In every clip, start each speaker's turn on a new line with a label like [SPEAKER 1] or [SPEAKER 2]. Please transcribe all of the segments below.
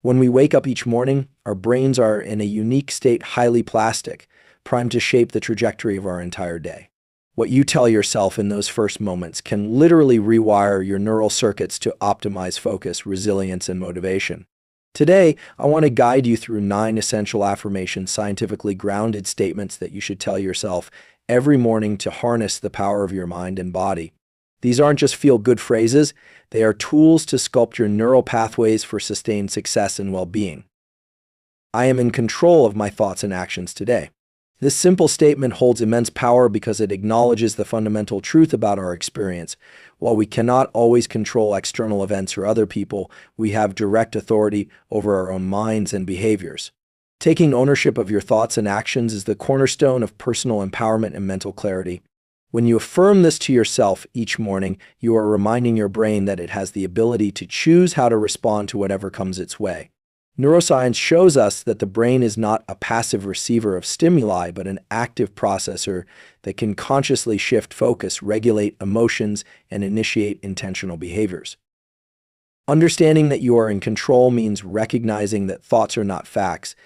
[SPEAKER 1] When we wake up each morning, our brains are in a unique state, highly plastic, primed to shape the trajectory of our entire day. What you tell yourself in those first moments can literally rewire your neural circuits to optimize focus, resilience, and motivation. Today, I want to guide you through 9 essential affirmations, scientifically grounded statements that you should tell yourself every morning to harness the power of your mind and body. These aren't just feel-good phrases, they are tools to sculpt your neural pathways for sustained success and well-being. I am in control of my thoughts and actions today. This simple statement holds immense power because it acknowledges the fundamental truth about our experience. While we cannot always control external events or other people, we have direct authority over our own minds and behaviors. Taking ownership of your thoughts and actions is the cornerstone of personal empowerment and mental clarity. When you affirm this to yourself each morning, you are reminding your brain that it has the ability to choose how to respond to whatever comes its way. Neuroscience shows us that the brain is not a passive receiver of stimuli, but an active processor that can consciously shift focus, regulate emotions, and initiate intentional behaviors. Understanding that you are in control means recognizing that thoughts are not facts.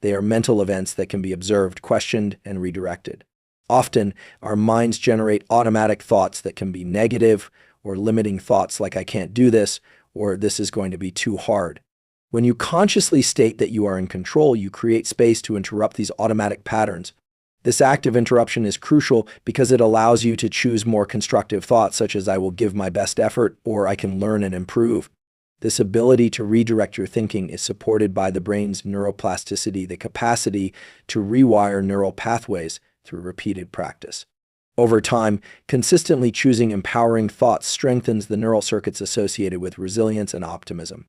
[SPEAKER 1] They are mental events that can be observed, questioned, and redirected. Often, our minds generate automatic thoughts that can be negative or limiting thoughts like "I can't do this" or "this is going to be too hard." When you consciously state that you are in control, you create space to interrupt these automatic patterns. This active interruption is crucial because it allows you to choose more constructive thoughts such as "I will give my best effort" or "I can learn and improve." This ability to redirect your thinking is supported by the brain's neuroplasticity, the capacity to rewire neural pathways through repeated practice. Over time, consistently choosing empowering thoughts strengthens the neural circuits associated with resilience and optimism.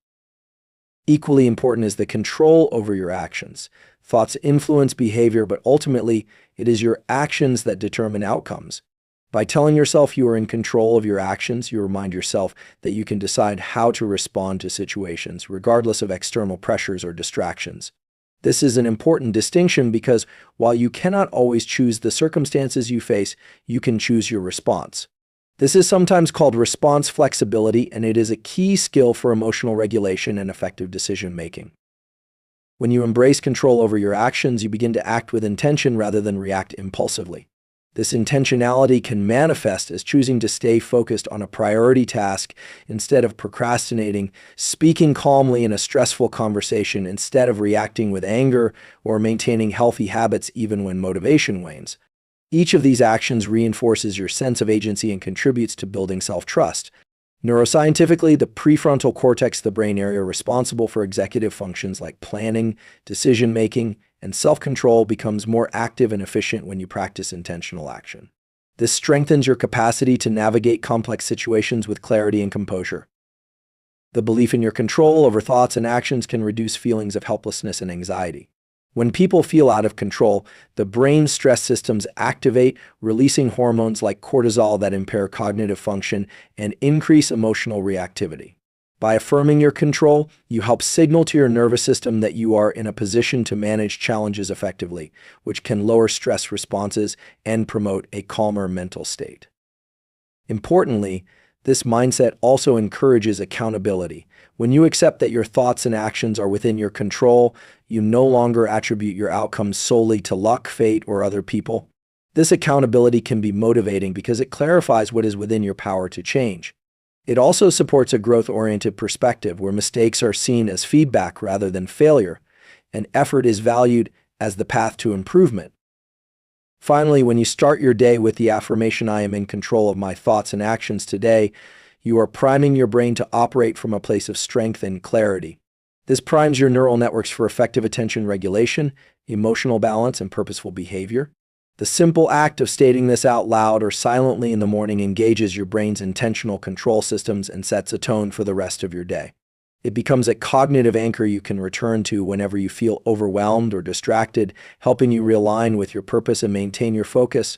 [SPEAKER 1] Equally important is the control over your actions. Thoughts influence behavior, but ultimately, it is your actions that determine outcomes. By telling yourself you are in control of your actions, you remind yourself that you can decide how to respond to situations, regardless of external pressures or distractions. This is an important distinction because while you cannot always choose the circumstances you face, you can choose your response. This is sometimes called response flexibility, and it is a key skill for emotional regulation and effective decision-making. When you embrace control over your actions, you begin to act with intention rather than react impulsively. This intentionality can manifest as choosing to stay focused on a priority task instead of procrastinating, speaking calmly in a stressful conversation instead of reacting with anger, or maintaining healthy habits even when motivation wanes. Each of these actions reinforces your sense of agency and contributes to building self-trust. Neuroscientifically, the prefrontal cortex, the brain area responsible for executive functions like planning, decision-making, and self-control, becomes more active and efficient when you practice intentional action. This strengthens your capacity to navigate complex situations with clarity and composure. The belief in your control over thoughts and actions can reduce feelings of helplessness and anxiety. When people feel out of control, the brain's stress systems activate, releasing hormones like cortisol that impair cognitive function and increase emotional reactivity. By affirming your control, you help signal to your nervous system that you are in a position to manage challenges effectively, which can lower stress responses and promote a calmer mental state. Importantly, this mindset also encourages accountability. When you accept that your thoughts and actions are within your control, you no longer attribute your outcomes solely to luck, fate, or other people. This accountability can be motivating because it clarifies what is within your power to change. It also supports a growth-oriented perspective where mistakes are seen as feedback rather than failure, and effort is valued as the path to improvement. Finally, when you start your day with the affirmation, "I am in control of my thoughts and actions today," you are priming your brain to operate from a place of strength and clarity. This primes your neural networks for effective attention regulation, emotional balance, and purposeful behavior. The simple act of stating this out loud or silently in the morning engages your brain's intentional control systems and sets a tone for the rest of your day. It becomes a cognitive anchor you can return to whenever you feel overwhelmed or distracted, helping you realign with your purpose and maintain your focus.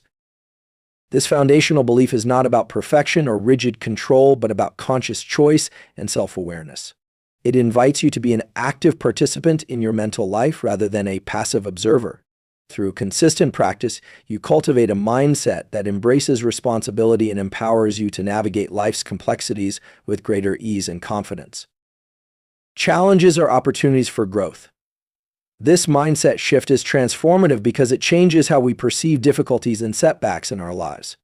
[SPEAKER 1] This foundational belief is not about perfection or rigid control, but about conscious choice and self-awareness. It invites you to be an active participant in your mental life rather than a passive observer. Through consistent practice, you cultivate a mindset that embraces responsibility and empowers you to navigate life's complexities with greater ease and confidence. Challenges are opportunities for growth. This mindset shift is transformative because it changes how we perceive difficulties and setbacks in our lives.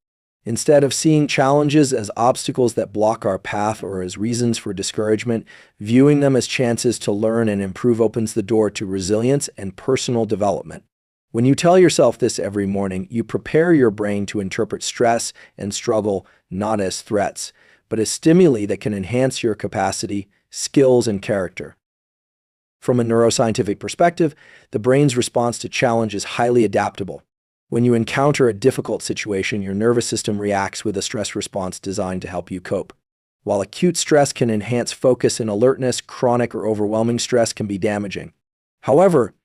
[SPEAKER 1] Instead of seeing challenges as obstacles that block our path or as reasons for discouragement, viewing them as chances to learn and improve opens the door to resilience and personal development. When you tell yourself this every morning, you prepare your brain to interpret stress and struggle not as threats, but as stimuli that can enhance your capacity, skills, and character. From a neuroscientific perspective, the brain's response to challenge is highly adaptable. When you encounter a difficult situation, your nervous system reacts with a stress response designed to help you cope. While acute stress can enhance focus and alertness, chronic or overwhelming stress can be damaging. However,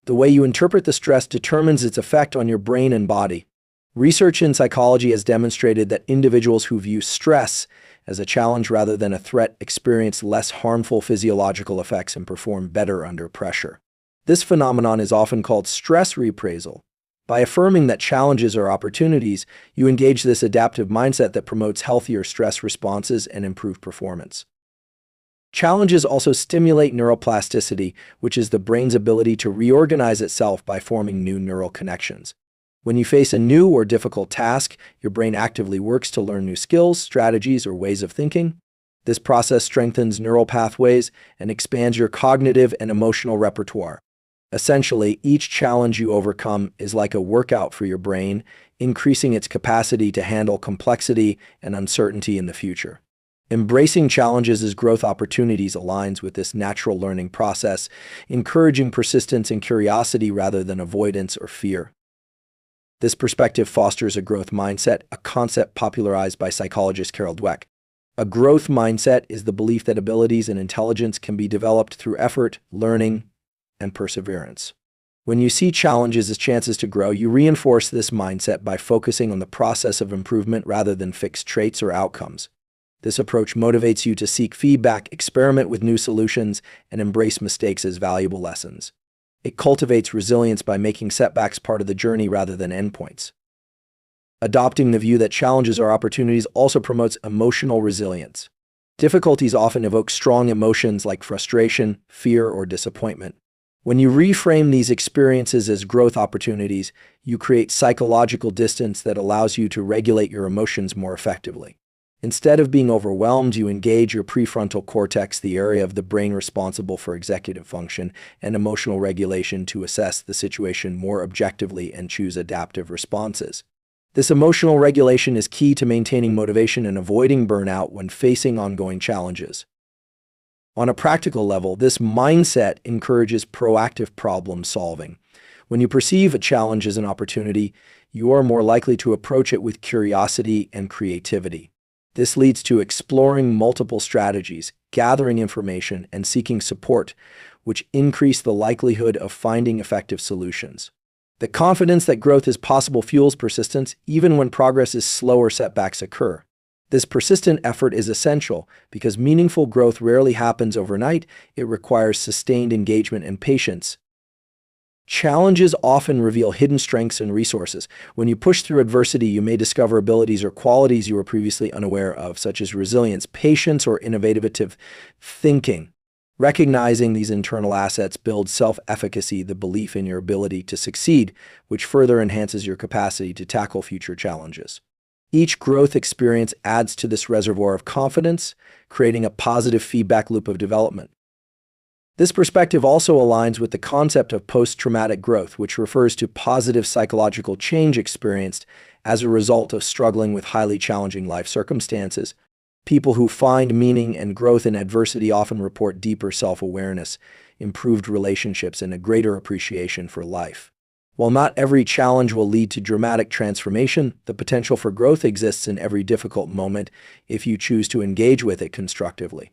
[SPEAKER 1] the way you interpret the stress determines its effect on your brain and body. Research in psychology has demonstrated that individuals who view stress as a challenge rather than a threat experience less harmful physiological effects and perform better under pressure. This phenomenon is often called stress reappraisal. By affirming that challenges are opportunities, you engage this adaptive mindset that promotes healthier stress responses and improved performance. Challenges also stimulate neuroplasticity, which is the brain's ability to reorganize itself by forming new neural connections. When you face a new or difficult task, your brain actively works to learn new skills, strategies, or ways of thinking. This process strengthens neural pathways and expands your cognitive and emotional repertoire. Essentially, each challenge you overcome is like a workout for your brain, increasing its capacity to handle complexity and uncertainty in the future. Embracing challenges as growth opportunities aligns with this natural learning process, encouraging persistence and curiosity rather than avoidance or fear. This perspective fosters a growth mindset, a concept popularized by psychologist Carol Dweck. A growth mindset is the belief that abilities and intelligence can be developed through effort, learning, and perseverance. When you see challenges as chances to grow, you reinforce this mindset by focusing on the process of improvement rather than fixed traits or outcomes. This approach motivates you to seek feedback, experiment with new solutions, and embrace mistakes as valuable lessons. It cultivates resilience by making setbacks part of the journey rather than endpoints. Adopting the view that challenges are opportunities also promotes emotional resilience. Difficulties often evoke strong emotions like frustration, fear, or disappointment. When you reframe these experiences as growth opportunities, you create psychological distance that allows you to regulate your emotions more effectively. Instead of being overwhelmed, you engage your prefrontal cortex, the area of the brain responsible for executive function and emotional regulation, to assess the situation more objectively and choose adaptive responses. This emotional regulation is key to maintaining motivation and avoiding burnout when facing ongoing challenges. On a practical level, this mindset encourages proactive problem solving. When you perceive a challenge as an opportunity, you are more likely to approach it with curiosity and creativity. This leads to exploring multiple strategies, gathering information, and seeking support, which increase the likelihood of finding effective solutions. The confidence that growth is possible fuels persistence even when progress is slow or setbacks occur. This persistent effort is essential because meaningful growth rarely happens overnight. It requires sustained engagement and patience. Challenges often reveal hidden strengths and resources. When you push through adversity, you may discover abilities or qualities you were previously unaware of, such as resilience, patience, or innovative thinking. Recognizing these internal assets builds self-efficacy, the belief in your ability to succeed, which further enhances your capacity to tackle future challenges. Each growth experience adds to this reservoir of confidence, creating a positive feedback loop of development. This perspective also aligns with the concept of post-traumatic growth, which refers to positive psychological change experienced as a result of struggling with highly challenging life circumstances. People who find meaning and growth in adversity often report deeper self-awareness, improved relationships, and a greater appreciation for life. While not every challenge will lead to dramatic transformation, the potential for growth exists in every difficult moment if you choose to engage with it constructively.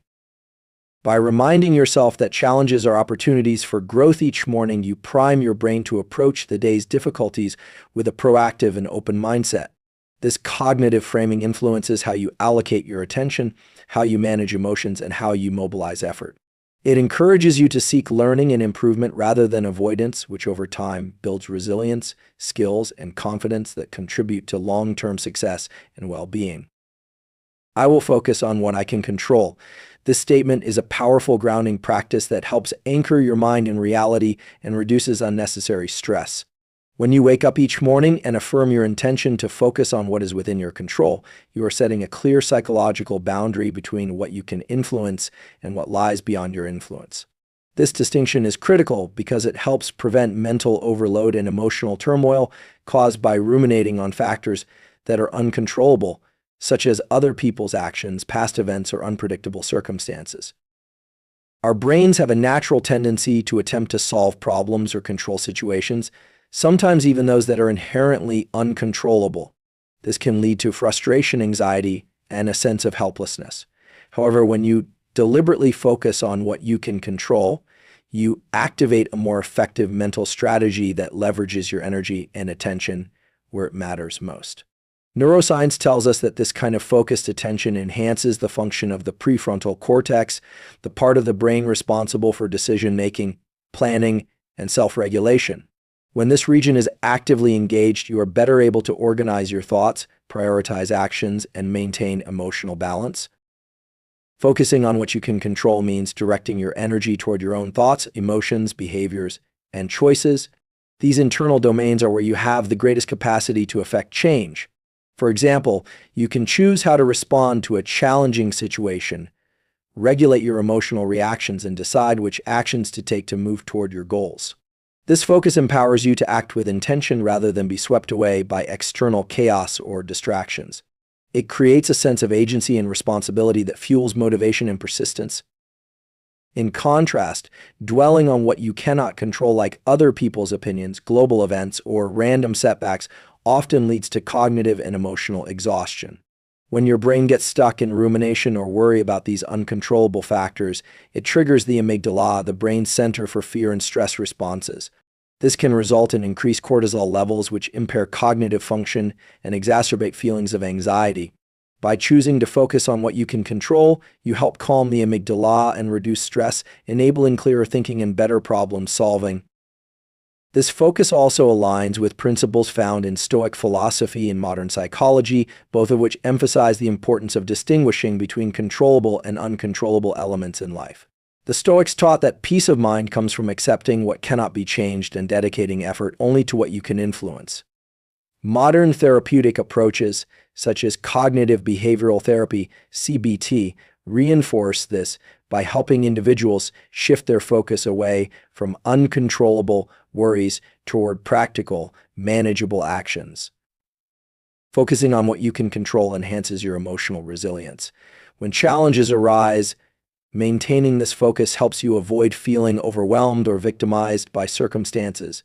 [SPEAKER 1] By reminding yourself that challenges are opportunities for growth each morning, you prime your brain to approach the day's difficulties with a proactive and open mindset. This cognitive framing influences how you allocate your attention, how you manage emotions, and how you mobilize effort. It encourages you to seek learning and improvement rather than avoidance, which over time builds resilience, skills, and confidence that contribute to long-term success and well-being. I will focus on what I can control. This statement is a powerful grounding practice that helps anchor your mind in reality and reduces unnecessary stress. When you wake up each morning and affirm your intention to focus on what is within your control, you are setting a clear psychological boundary between what you can influence and what lies beyond your influence. This distinction is critical because it helps prevent mental overload and emotional turmoil caused by ruminating on factors that are uncontrollable, such as other people's actions, past events, or unpredictable circumstances. Our brains have a natural tendency to attempt to solve problems or control situations, sometimes even those that are inherently uncontrollable. This can lead to frustration, anxiety, and a sense of helplessness. However, when you deliberately focus on what you can control, you activate a more effective mental strategy that leverages your energy and attention where it matters most. Neuroscience tells us that this kind of focused attention enhances the function of the prefrontal cortex, the part of the brain responsible for decision-making, planning, and self-regulation. When this region is actively engaged, you are better able to organize your thoughts, prioritize actions, and maintain emotional balance. Focusing on what you can control means directing your energy toward your own thoughts, emotions, behaviors, and choices. These internal domains are where you have the greatest capacity to affect change. For example, you can choose how to respond to a challenging situation, regulate your emotional reactions, and decide which actions to take to move toward your goals. This focus empowers you to act with intention rather than be swept away by external chaos or distractions. It creates a sense of agency and responsibility that fuels motivation and persistence. In contrast, dwelling on what you cannot control, like other people's opinions, global events, or random setbacks, often leads to cognitive and emotional exhaustion. When your brain gets stuck in rumination or worry about these uncontrollable factors, it triggers the amygdala, the brain's center for fear and stress responses. This can result in increased cortisol levels, which impair cognitive function and exacerbate feelings of anxiety. By choosing to focus on what you can control, you help calm the amygdala and reduce stress, enabling clearer thinking and better problem solving. This focus also aligns with principles found in Stoic philosophy and modern psychology, both of which emphasize the importance of distinguishing between controllable and uncontrollable elements in life. The Stoics taught that peace of mind comes from accepting what cannot be changed and dedicating effort only to what you can influence. Modern therapeutic approaches, such as cognitive behavioral therapy, CBT, reinforce this by helping individuals shift their focus away from uncontrollable worries toward practical, manageable actions. Focusing on what you can control enhances your emotional resilience. When challenges arise, maintaining this focus helps you avoid feeling overwhelmed or victimized by circumstances.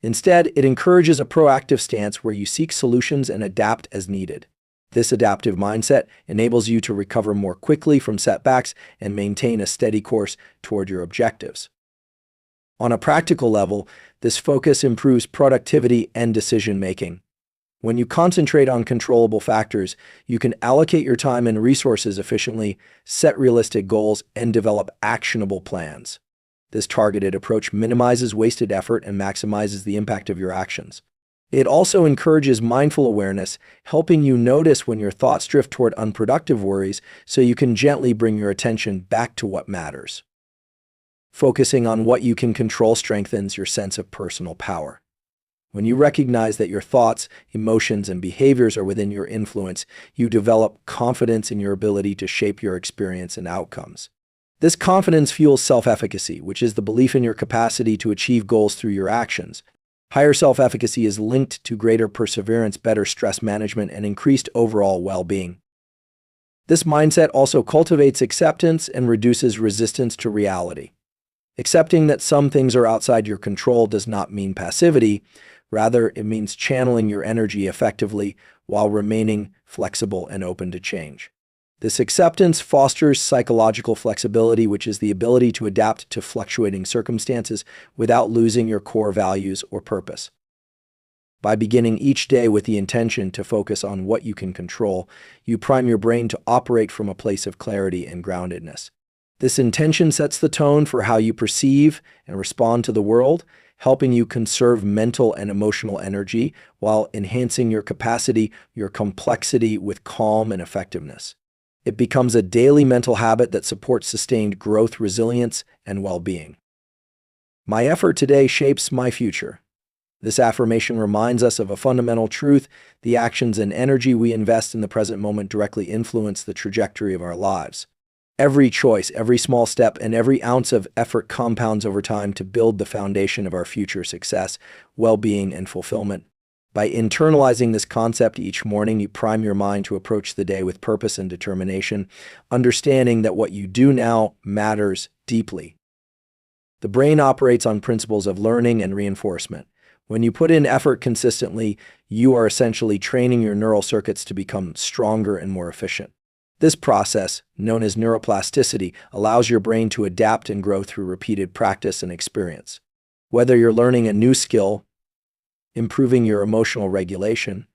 [SPEAKER 1] Instead, it encourages a proactive stance where you seek solutions and adapt as needed. This adaptive mindset enables you to recover more quickly from setbacks and maintain a steady course toward your objectives. On a practical level, this focus improves productivity and decision-making. When you concentrate on controllable factors, you can allocate your time and resources efficiently, set realistic goals, and develop actionable plans. This targeted approach minimizes wasted effort and maximizes the impact of your actions. It also encourages mindful awareness, helping you notice when your thoughts drift toward unproductive worries so you can gently bring your attention back to what matters. Focusing on what you can control strengthens your sense of personal power. When you recognize that your thoughts, emotions, and behaviors are within your influence, you develop confidence in your ability to shape your experience and outcomes. This confidence fuels self-efficacy, which is the belief in your capacity to achieve goals through your actions. Higher self-efficacy is linked to greater perseverance, better stress management, and increased overall well-being. This mindset also cultivates acceptance and reduces resistance to reality. Accepting that some things are outside your control does not mean passivity. Rather, it means channeling your energy effectively while remaining flexible and open to change. This acceptance fosters psychological flexibility, which is the ability to adapt to fluctuating circumstances without losing your core values or purpose. By beginning each day with the intention to focus on what you can control, you prime your brain to operate from a place of clarity and groundedness. This intention sets the tone for how you perceive and respond to the world, helping you conserve mental and emotional energy while enhancing your capacity, your complexity with calm and effectiveness. It becomes a daily mental habit that supports sustained growth, resilience, and well-being. My effort today shapes my future. This affirmation reminds us of a fundamental truth: the actions and energy we invest in the present moment directly influence the trajectory of our lives. Every choice, every small step, and every ounce of effort compounds over time to build the foundation of our future success, well-being, and fulfillment. By internalizing this concept each morning, you prime your mind to approach the day with purpose and determination, understanding that what you do now matters deeply. The brain operates on principles of learning and reinforcement. When you put in effort consistently, you are essentially training your neural circuits to become stronger and more efficient. This process, known as neuroplasticity, allows your brain to adapt and grow through repeated practice and experience. Whether you're learning a new skill, improving your emotional regulation,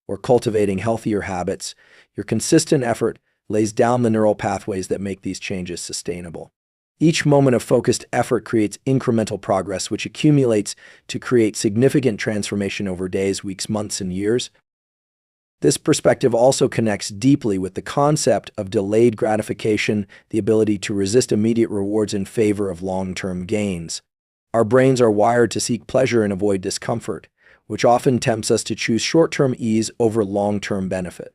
[SPEAKER 1] or cultivating healthier habits, your consistent effort lays down the neural pathways that make these changes sustainable. Each moment of focused effort creates incremental progress, which accumulates to create significant transformation over days, weeks, months, and years. This perspective also connects deeply with the concept of delayed gratification, the ability to resist immediate rewards in favor of long-term gains. Our brains are wired to seek pleasure and avoid discomfort, which often tempts us to choose short-term ease over long-term benefit.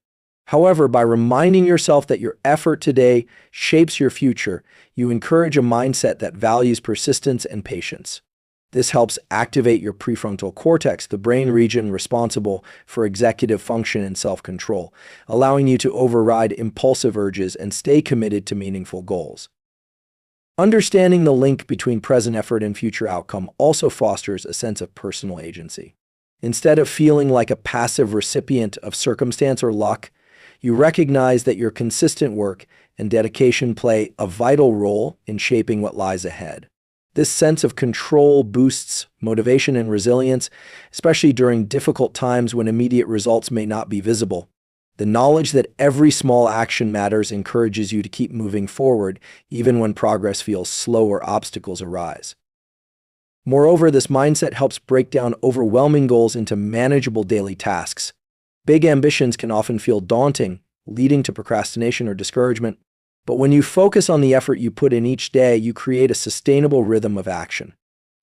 [SPEAKER 1] However, by reminding yourself that your effort today shapes your future, you encourage a mindset that values persistence and patience. This helps activate your prefrontal cortex, the brain region responsible for executive function and self-control, allowing you to override impulsive urges and stay committed to meaningful goals. Understanding the link between present effort and future outcome also fosters a sense of personal agency. Instead of feeling like a passive recipient of circumstance or luck, you recognize that your consistent work and dedication play a vital role in shaping what lies ahead. This sense of control boosts motivation and resilience, especially during difficult times when immediate results may not be visible. The knowledge that every small action matters encourages you to keep moving forward, even when progress feels slow or obstacles arise. Moreover, this mindset helps break down overwhelming goals into manageable daily tasks. Big ambitions can often feel daunting, leading to procrastination or discouragement. But when you focus on the effort you put in each day, you create a sustainable rhythm of action.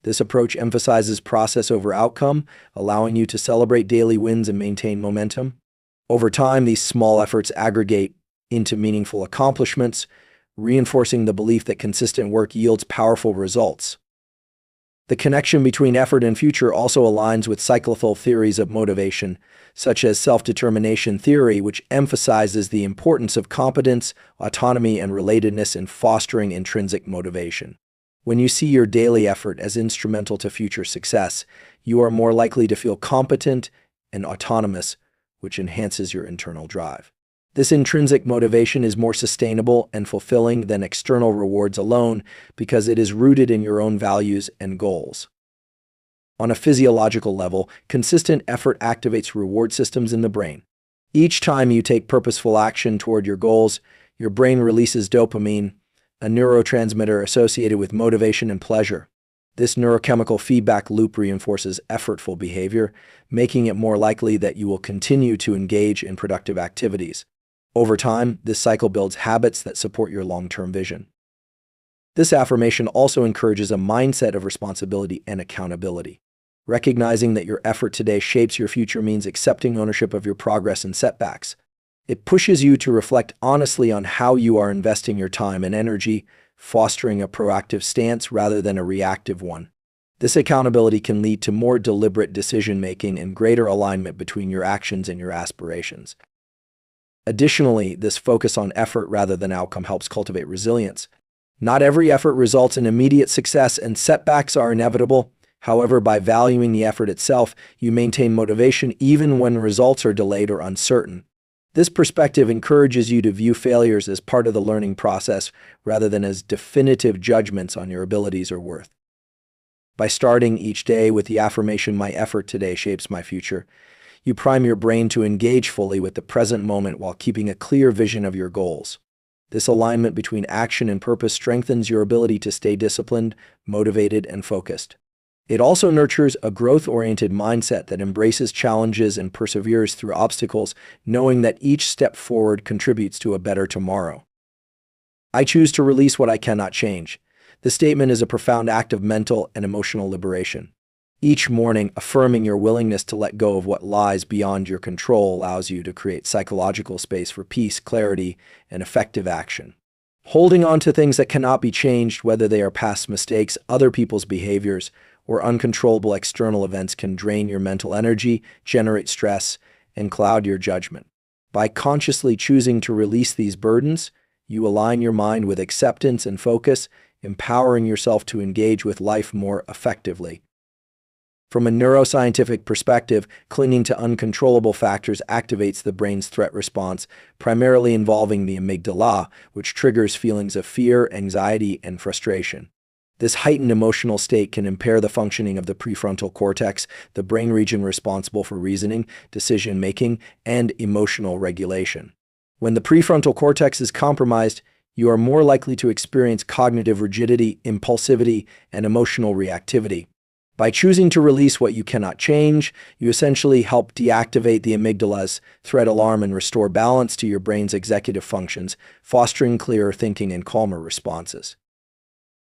[SPEAKER 1] This approach emphasizes process over outcome, allowing you to celebrate daily wins and maintain momentum. Over time, these small efforts aggregate into meaningful accomplishments, reinforcing the belief that consistent work yields powerful results. The connection between effort and future also aligns with cyclical theories of motivation, such as self-determination theory, which emphasizes the importance of competence, autonomy, and relatedness in fostering intrinsic motivation. When you see your daily effort as instrumental to future success, you are more likely to feel competent and autonomous, which enhances your internal drive. This intrinsic motivation is more sustainable and fulfilling than external rewards alone because it is rooted in your own values and goals. On a physiological level, consistent effort activates reward systems in the brain. Each time you take purposeful action toward your goals, your brain releases dopamine, a neurotransmitter associated with motivation and pleasure. This neurochemical feedback loop reinforces effortful behavior, making it more likely that you will continue to engage in productive activities. Over time, this cycle builds habits that support your long-term vision. This affirmation also encourages a mindset of responsibility and accountability. Recognizing that your effort today shapes your future means accepting ownership of your progress and setbacks. It pushes you to reflect honestly on how you are investing your time and energy, fostering a proactive stance rather than a reactive one. This accountability can lead to more deliberate decision-making and greater alignment between your actions and your aspirations. Additionally, this focus on effort rather than outcome helps cultivate resilience. Not every effort results in immediate success, and setbacks are inevitable. However, by valuing the effort itself, you maintain motivation even when results are delayed or uncertain. This perspective encourages you to view failures as part of the learning process rather than as definitive judgments on your abilities or worth. By starting each day with the affirmation, "My effort today shapes my future," you prime your brain to engage fully with the present moment while keeping a clear vision of your goals. This alignment between action and purpose strengthens your ability to stay disciplined, motivated, and focused. It also nurtures a growth-oriented mindset that embraces challenges and perseveres through obstacles, knowing that each step forward contributes to a better tomorrow. I choose to release what I cannot change. This statement is a profound act of mental and emotional liberation. Each morning, affirming your willingness to let go of what lies beyond your control allows you to create psychological space for peace, clarity, and effective action. Holding on to things that cannot be changed, whether they are past mistakes, other people's behaviors, or uncontrollable external events, can drain your mental energy, generate stress, and cloud your judgment. By consciously choosing to release these burdens, you align your mind with acceptance and focus, empowering yourself to engage with life more effectively. From a neuroscientific perspective, clinging to uncontrollable factors activates the brain's threat response, primarily involving the amygdala, which triggers feelings of fear, anxiety, and frustration. This heightened emotional state can impair the functioning of the prefrontal cortex, the brain region responsible for reasoning, decision-making, and emotional regulation. When the prefrontal cortex is compromised, you are more likely to experience cognitive rigidity, impulsivity, and emotional reactivity. By choosing to release what you cannot change, you essentially help deactivate the amygdala's threat alarm and restore balance to your brain's executive functions, fostering clearer thinking and calmer responses.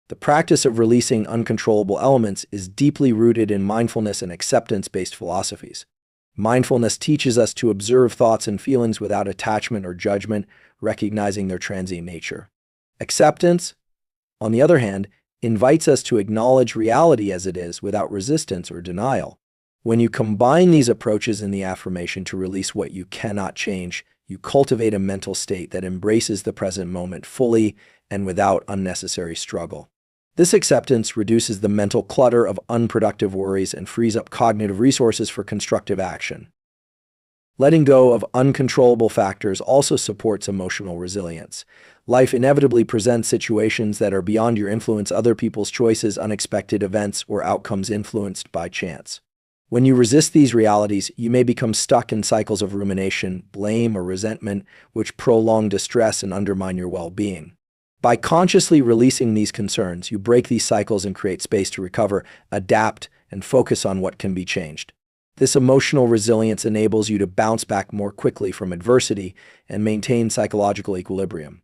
[SPEAKER 1] The practice of releasing uncontrollable elements is deeply rooted in mindfulness and acceptance-based philosophies. Mindfulness teaches us to observe thoughts and feelings without attachment or judgment, recognizing their transient nature. Acceptance, on the other hand, invites us to acknowledge reality as it is without resistance or denial. When you combine these approaches in the affirmation to release what you cannot change, you cultivate a mental state that embraces the present moment fully and without unnecessary struggle. This acceptance reduces the mental clutter of unproductive worries and frees up cognitive resources for constructive action. Letting go of uncontrollable factors also supports emotional resilience. Life inevitably presents situations that are beyond your influence, other people's choices, unexpected events, or outcomes influenced by chance. When you resist these realities, you may become stuck in cycles of rumination, blame, or resentment, which prolong distress and undermine your well-being. By consciously releasing these concerns, you break these cycles and create space to recover, adapt, and focus on what can be changed. This emotional resilience enables you to bounce back more quickly from adversity and maintain psychological equilibrium.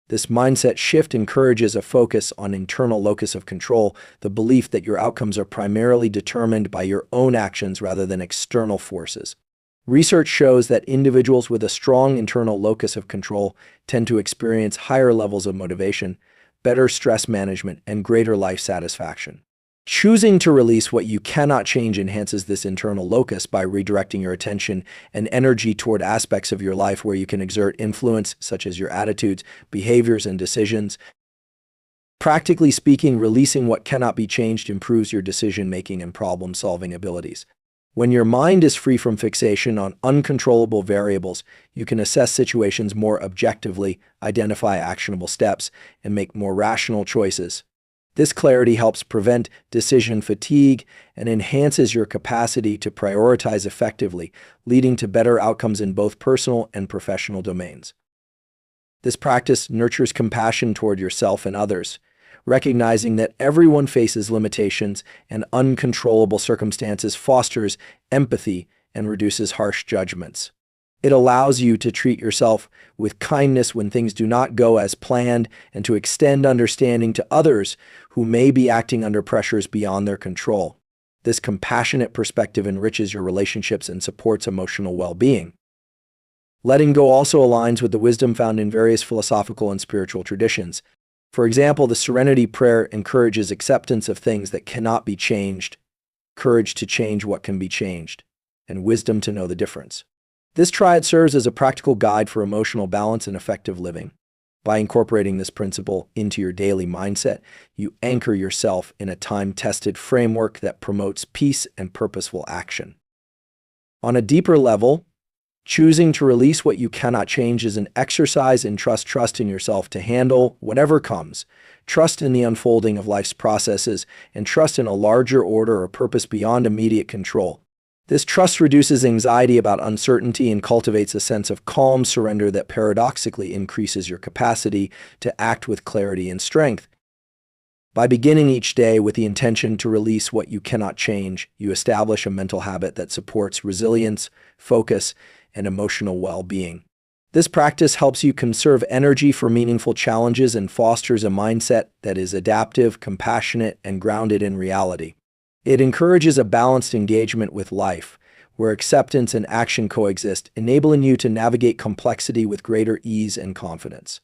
[SPEAKER 1] This mindset shift encourages a focus on internal locus of control, the belief that your outcomes are primarily determined by your own actions rather than external forces. Research shows that individuals with a strong internal locus of control tend to experience higher levels of motivation, better stress management, and greater life satisfaction. Choosing to release what you cannot change enhances this internal locus by redirecting your attention and energy toward aspects of your life where you can exert influence, such as your attitudes, behaviors, and decisions. Practically speaking, releasing what cannot be changed improves your decision-making and problem-solving abilities. When your mind is free from fixation on uncontrollable variables, you can assess situations more objectively, identify actionable steps, and make more rational choices. This clarity helps prevent decision fatigue and enhances your capacity to prioritize effectively, leading to better outcomes in both personal and professional domains. This practice nurtures compassion toward yourself and others, recognizing that everyone faces limitations and uncontrollable circumstances, fosters empathy and reduces harsh judgments. It allows you to treat yourself with kindness when things do not go as planned and to extend understanding to others who may be acting under pressures beyond their control. This compassionate perspective enriches your relationships and supports emotional well-being. Letting go also aligns with the wisdom found in various philosophical and spiritual traditions. For example, the Serenity Prayer encourages acceptance of things that cannot be changed, courage to change what can be changed, and wisdom to know the difference. This triad serves as a practical guide for emotional balance and effective living. By incorporating this principle into your daily mindset, you anchor yourself in a time-tested framework that promotes peace and purposeful action. On a deeper level, choosing to release what you cannot change is an exercise in trust in yourself to handle whatever comes, trust in the unfolding of life's processes, and trust in a larger order or purpose beyond immediate control. This trust reduces anxiety about uncertainty and cultivates a sense of calm surrender that paradoxically increases your capacity to act with clarity and strength. By beginning each day with the intention to release what you cannot change, you establish a mental habit that supports resilience, focus, and emotional well-being. This practice helps you conserve energy for meaningful challenges and fosters a mindset that is adaptive, compassionate, and grounded in reality. It encourages a balanced engagement with life, where acceptance and action coexist, enabling you to navigate complexity with greater ease and confidence.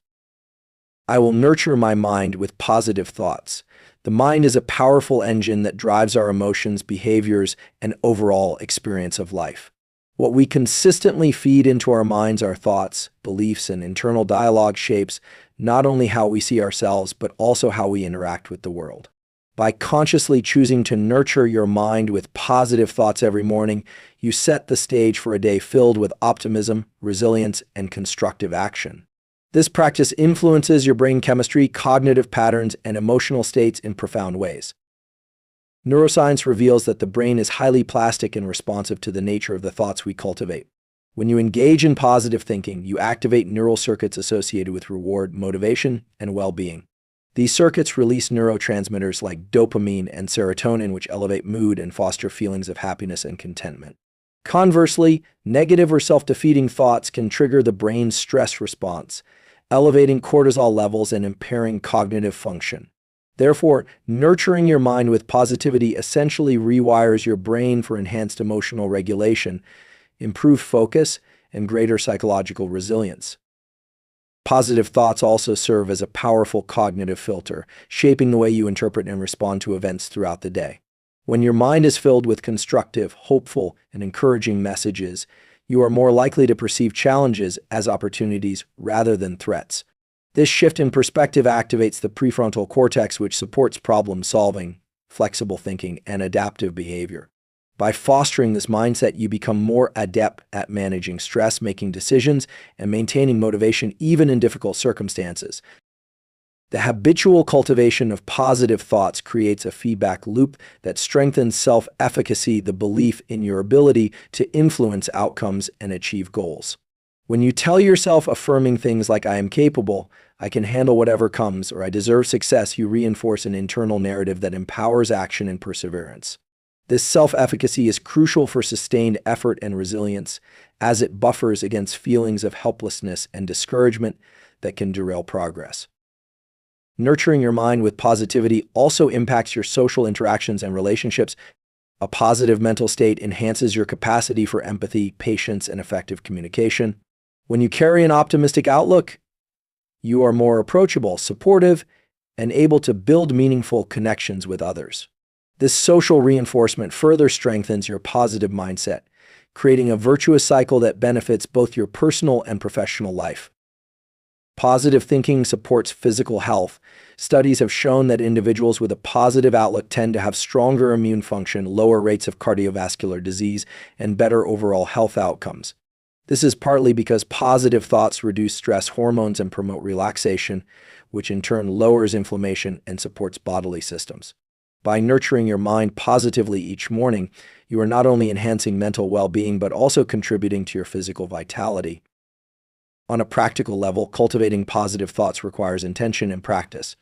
[SPEAKER 1] I will nurture my mind with positive thoughts. The mind is a powerful engine that drives our emotions, behaviors, and overall experience of life. What we consistently feed into our minds, our thoughts, beliefs, and internal dialogue shapes not only how we see ourselves, but also how we interact with the world. By consciously choosing to nurture your mind with positive thoughts every morning, you set the stage for a day filled with optimism, resilience, and constructive action. This practice influences your brain chemistry, cognitive patterns, and emotional states in profound ways. Neuroscience reveals that the brain is highly plastic and responsive to the nature of the thoughts we cultivate. When you engage in positive thinking, you activate neural circuits associated with reward, motivation, and well-being. These circuits release neurotransmitters like dopamine and serotonin, which elevate mood and foster feelings of happiness and contentment. Conversely, negative or self-defeating thoughts can trigger the brain's stress response, elevating cortisol levels and impairing cognitive function. Therefore, nurturing your mind with positivity essentially rewires your brain for enhanced emotional regulation, improved focus, and greater psychological resilience. Positive thoughts also serve as a powerful cognitive filter, shaping the way you interpret and respond to events throughout the day. When your mind is filled with constructive, hopeful, and encouraging messages, you are more likely to perceive challenges as opportunities rather than threats. This shift in perspective activates the prefrontal cortex, which supports problem-solving, flexible thinking, and adaptive behavior. By fostering this mindset, you become more adept at managing stress, making decisions, and maintaining motivation even in difficult circumstances. The habitual cultivation of positive thoughts creates a feedback loop that strengthens self-efficacy, the belief in your ability to influence outcomes and achieve goals. When you tell yourself affirming things like "I am capable," "I can handle whatever comes," or "I deserve success," you reinforce an internal narrative that empowers action and perseverance. This self-efficacy is crucial for sustained effort and resilience, as it buffers against feelings of helplessness and discouragement that can derail progress. Nurturing your mind with positivity also impacts your social interactions and relationships. A positive mental state enhances your capacity for empathy, patience, and effective communication. When you carry an optimistic outlook, you are more approachable, supportive, and able to build meaningful connections with others. This social reinforcement further strengthens your positive mindset, creating a virtuous cycle that benefits both your personal and professional life. Positive thinking supports physical health. Studies have shown that individuals with a positive outlook tend to have stronger immune function, lower rates of cardiovascular disease, and better overall health outcomes. This is partly because positive thoughts reduce stress hormones and promote relaxation, which in turn lowers inflammation and supports bodily systems. By nurturing your mind positively each morning, you are not only enhancing mental well-being but also contributing to your physical vitality. On a practical level, cultivating positive thoughts requires intention and practice.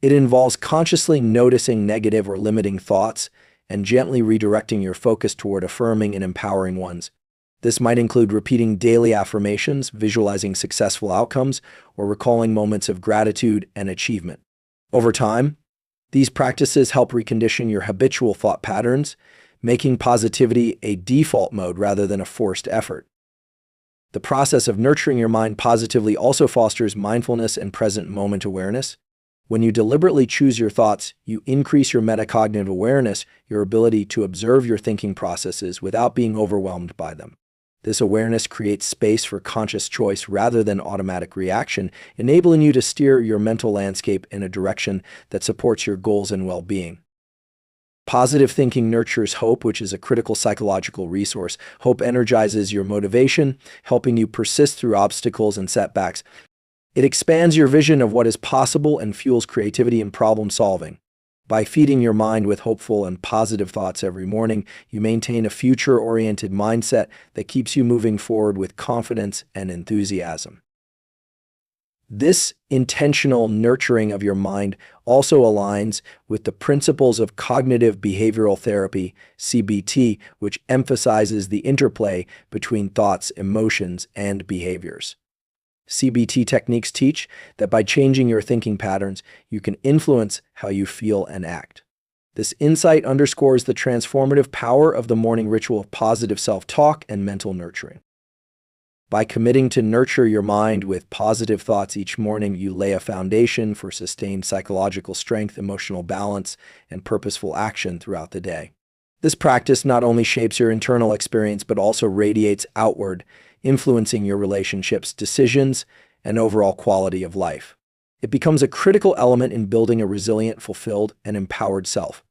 [SPEAKER 1] It involves consciously noticing negative or limiting thoughts and gently redirecting your focus toward affirming and empowering ones. This might include repeating daily affirmations, visualizing successful outcomes, or recalling moments of gratitude and achievement. Over time, these practices help recondition your habitual thought patterns, making positivity a default mode rather than a forced effort. The process of nurturing your mind positively also fosters mindfulness and present moment awareness. When you deliberately choose your thoughts, you increase your metacognitive awareness, your ability to observe your thinking processes without being overwhelmed by them. This awareness creates space for conscious choice rather than automatic reaction, enabling you to steer your mental landscape in a direction that supports your goals and well-being. Positive thinking nurtures hope, which is a critical psychological resource. Hope energizes your motivation, helping you persist through obstacles and setbacks. It expands your vision of what is possible and fuels creativity and problem solving. By feeding your mind with hopeful and positive thoughts every morning, you maintain a future-oriented mindset that keeps you moving forward with confidence and enthusiasm. This intentional nurturing of your mind also aligns with the principles of cognitive behavioral therapy, CBT, which emphasizes the interplay between thoughts, emotions, and behaviors. CBT techniques teach that by changing your thinking patterns, you can influence how you feel and act. This insight underscores the transformative power of the morning ritual of positive self-talk and mental nurturing. By committing to nurture your mind with positive thoughts each morning, you lay a foundation for sustained psychological strength, emotional balance, and purposeful action throughout the day. This practice not only shapes your internal experience, but also radiates outward, influencing your relationships, decisions, and overall quality of life. It becomes a critical element in building a resilient, fulfilled, and empowered self.